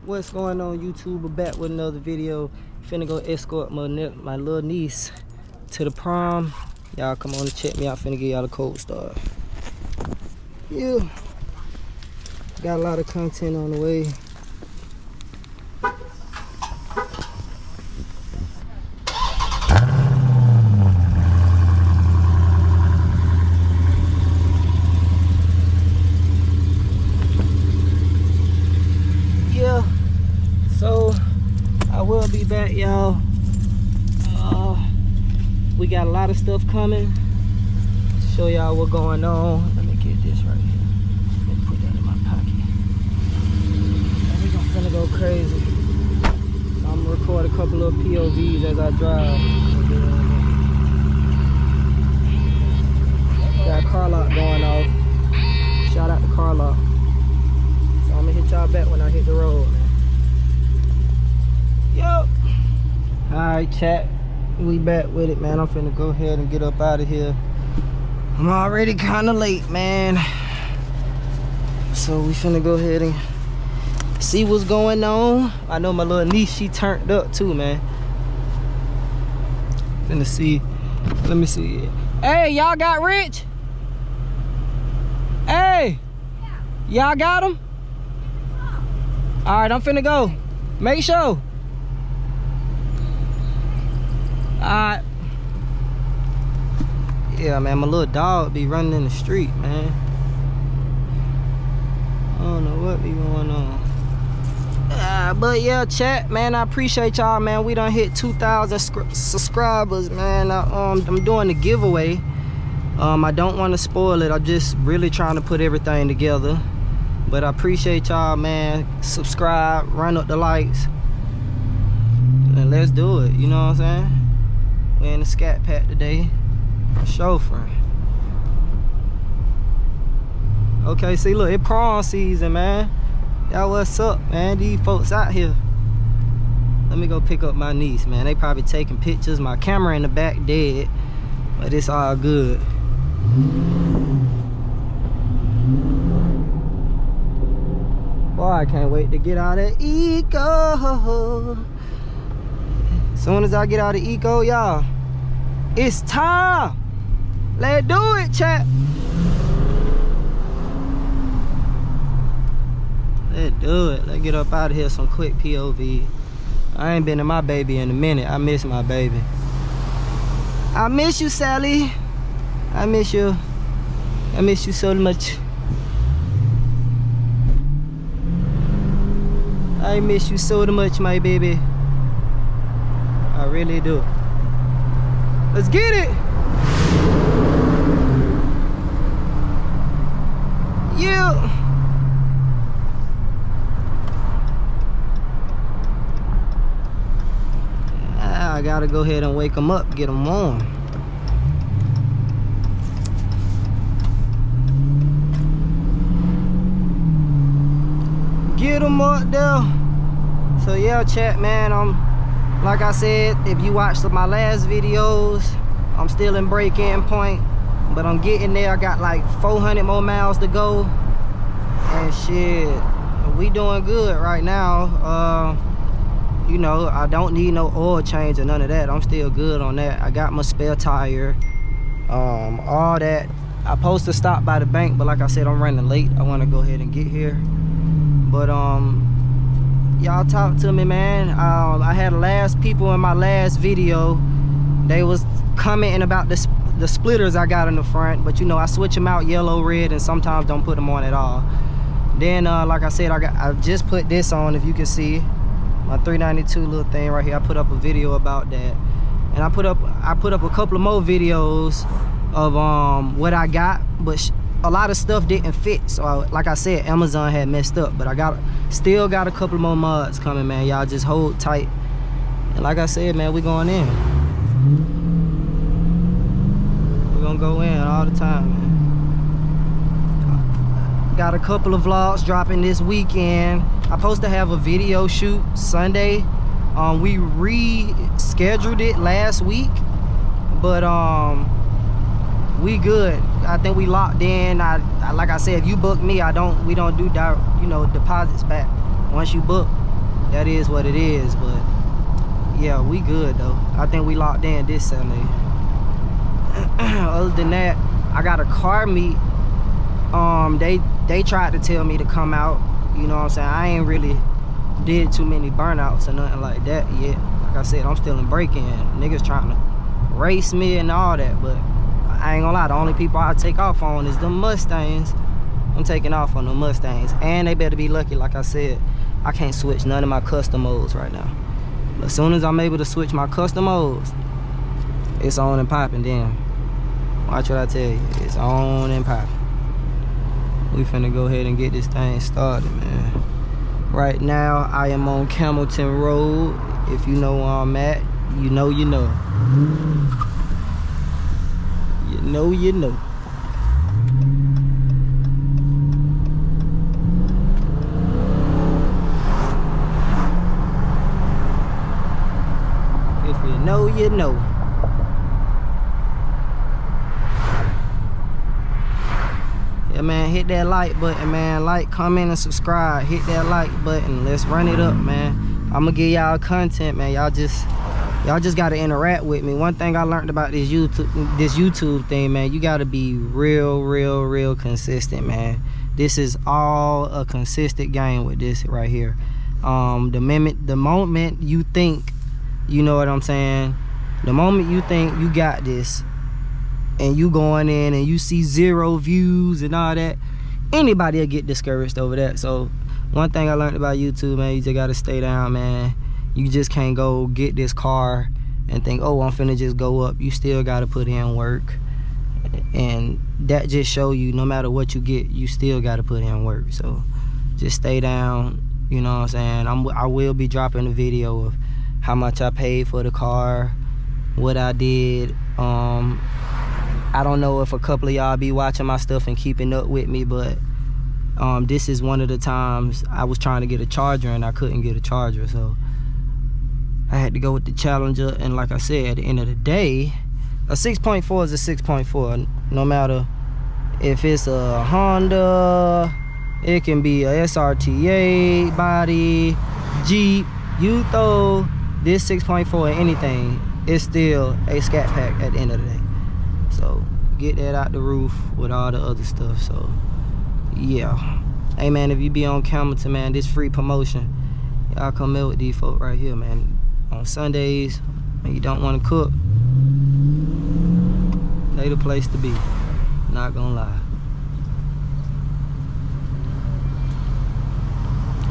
What's going on, YouTube? We're back with another video. Finna go escort my little niece to the prom. Y'all come on and check me out. Finna give y'all the cold start. Yeah, got a lot of content on the way. So I will be back, y'all. We got a lot of stuff coming to show y'all what's going on. Let me get this right here. Let me put that in my pocket. And we finna go crazy. So I'm gonna record a couple of POVs as I drive. Got a car lot going off. Shout out to car lot. So I'm gonna hit y'all back when I hit the road, man. Yup. Alright, chat. We back with it, man. I'm finna go ahead and get up out of here. I'm already kinda late, man. So we finna go ahead and see what's going on. I know my little niece, she turned up too, man. Finna see. Let me see. Hey, y'all got Rich? Hey! Y'all got him? Alright, I'm finna go. Make sure. Alright. Yeah, man, my little dog be running in the street, man. I don't know what be going on. But yeah, chat, man, I appreciate y'all, man. We done hit 2,000 subscribers, man. I'm doing the giveaway. I don't want to spoil it. I'm just really trying to put everything together. But I appreciate y'all, man. Subscribe, run up the likes, and let's do it. You know what I'm saying? We're in the ScatPack today. Chauffeur. Okay, see, look, it's prom season, man. Y'all, what's up, man? These folks out here. Let me go pick up my niece, man. They probably taking pictures. My camera in the back dead, but it's all good. Boy, I can't wait to get out of Eco. As soon as I get out of Eco, y'all, it's time. Let's do it, chat. Let's do it. Let's get up out of here. Some quick POV. I ain't been in my baby in a minute. I miss my baby. I miss you, Sally. I miss you. I miss you so much. I miss you so much, my baby. I really do. Let's get it. Yeah. I gotta go ahead and wake them up, get them on. Get them up there. So yeah, chat, man, like I said, if you watched my last videos, I'm still in break-in point, but I'm getting there. I got like 400 more miles to go, and shit, we doing good right now. You know, I don't need no oil change or none of that. I'm still good on that. I got my spare tire, all that. I supposed to stop by the bank, but like I said, I'm running late. I want to go ahead and get here, but y'all talk to me, man. I had the last people in my last video, they was commenting about the splitters I got in the front, but you know, I switch them out yellow, red, and sometimes don't put them on at all. Then like I said, I just put this on, if you can see my 392 little thing right here. I put up a video about that, and I put up a couple of more videos of what I got, but a lot of stuff didn't fit. So like I said, Amazon had messed up, but I still got a couple more mods coming, man. Y'all just hold tight, and like I said, man, we going in. We're gonna go in all the time, man. Got a couple of vlogs dropping this weekend. I'm supposed to have a video shoot Sunday. We rescheduled it last week, but we good. I think we locked in. I like I said, if you book me, we don't do deposits back. Once you book, that is what it is. But yeah, we good though. I think we locked in this Sunday. Other than that, I got a car meet. They tried to tell me to come out. You know what I'm saying? I ain't really did too many burnouts or nothing like that yet. Like I said, I'm still in break-in. Niggas trying to race me and all that, but I ain't gonna lie, the only people I take off on is the Mustangs. I'm taking off on the Mustangs, and they better be lucky. Like I said, I can't switch none of my custom modes right now. But as soon as I'm able to switch my custom modes, it's on and popping. Then watch what I tell you, it's on and popping. We finna go ahead and get this thing started, man. Right now I am on Camelton Road. If you know where I'm at, you know you know. You know you know. If you know you know. Yeah, man, hit that like button, man. Like, comment, and subscribe. Hit that like button. Let's run it up, man. I'm gonna give y'all content, man. Y'all just gotta interact with me. One thing I learned about this YouTube thing, man, you gotta be real consistent, man. This is all a consistent game with this right here. The moment you think, you know what I'm saying, the moment you think you got this, and you going in and you see 0 views and all that, anybody will get discouraged over that. So one thing I learned about YouTube, man, you just gotta stay down, man. You just can't go get this car and think, oh, I'm finna just go up. You still gotta put in work, and that just show you no matter what you get, you still gotta put in work. So just stay down, you know what I'm saying. I will be dropping a video of how much I paid for the car, what I did. I don't know if a couple of y'all be watching my stuff and keeping up with me, but this is one of the times I was trying to get a charger and I couldn't get a charger, so I had to go with the Challenger. And like I said, at the end of the day, a 6.4 is a 6.4. No matter if it's a Honda, it can be a SRT8 body, Jeep, you throw this 6.4 in anything, it's still a ScatPack at the end of the day. So get that out the roof with all the other stuff. So yeah, hey man, if you be on Camelton, man, this free promotion, y'all come in with these folk right here, man. On Sundays when you don't want to cook, they the place to be, not gonna lie.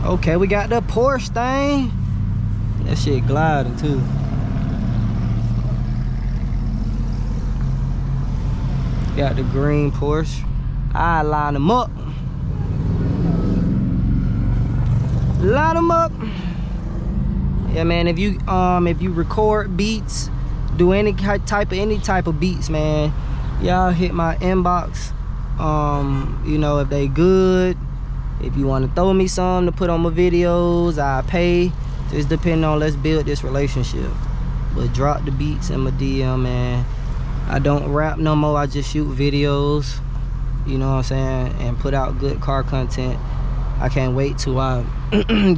Okay, we got the Porsche thing. That shit gliding too. Got the green Porsche. I line them up. Line them up. Yeah, man. If you record beats, do any type of beats, man, y'all hit my inbox. You know, if they good, if you want to throw me some to put on my videos, I pay. Just depending on, let's build this relationship. But drop the beats in my DM, man. I don't rap no more, I just shoot videos, you know what I'm saying, and put out good car content. I can't wait till I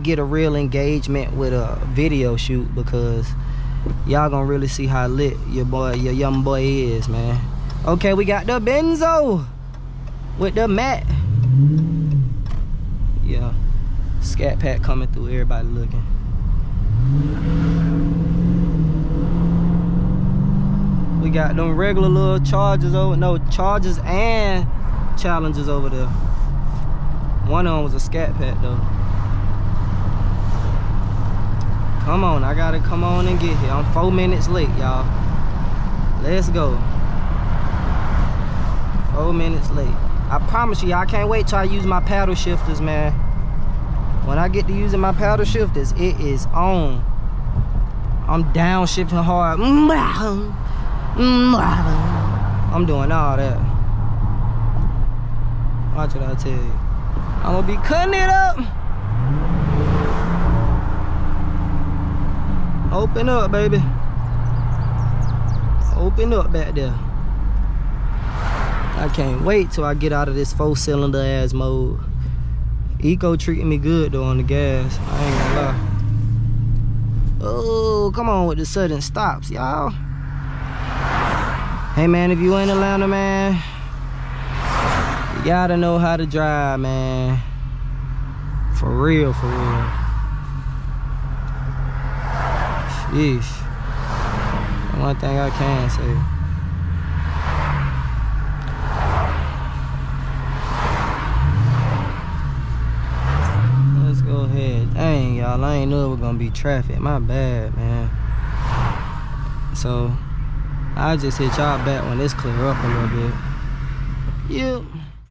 get a real engagement with a video shoot, because y'all gonna really see how lit your young boy is, man. Okay, we got the Benzo with the mat. Yeah, ScatPack coming through, everybody looking. We got them regular little Chargers over, no, Chargers and Challengers over there. One of them was a ScatPack though. Come on, I gotta come on and get here. I'm 4 minutes late, y'all. Let's go. 4 minutes late. I promise you, I can't wait till I use my paddle shifters, man. When I get to using my paddle shifters, it is on. I'm downshifting hard. I'm doing all that. Watch what I tell you. I'm gonna be cutting it up. Open up, baby. Open up back there. I can't wait till I get out of this 4-cylinder ass mode. Eco treating me good though on the gas. I ain't gonna lie. Oh, come on with the sudden stops, y'all. Hey man, if you in Atlanta, man, you gotta know how to drive, man. For real, for real. Sheesh. One thing I can say. Let's go ahead. Dang, y'all, I ain't know it was gonna be traffic. My bad, man. So I'll just hit y'all back when this clear up a little bit. Yep.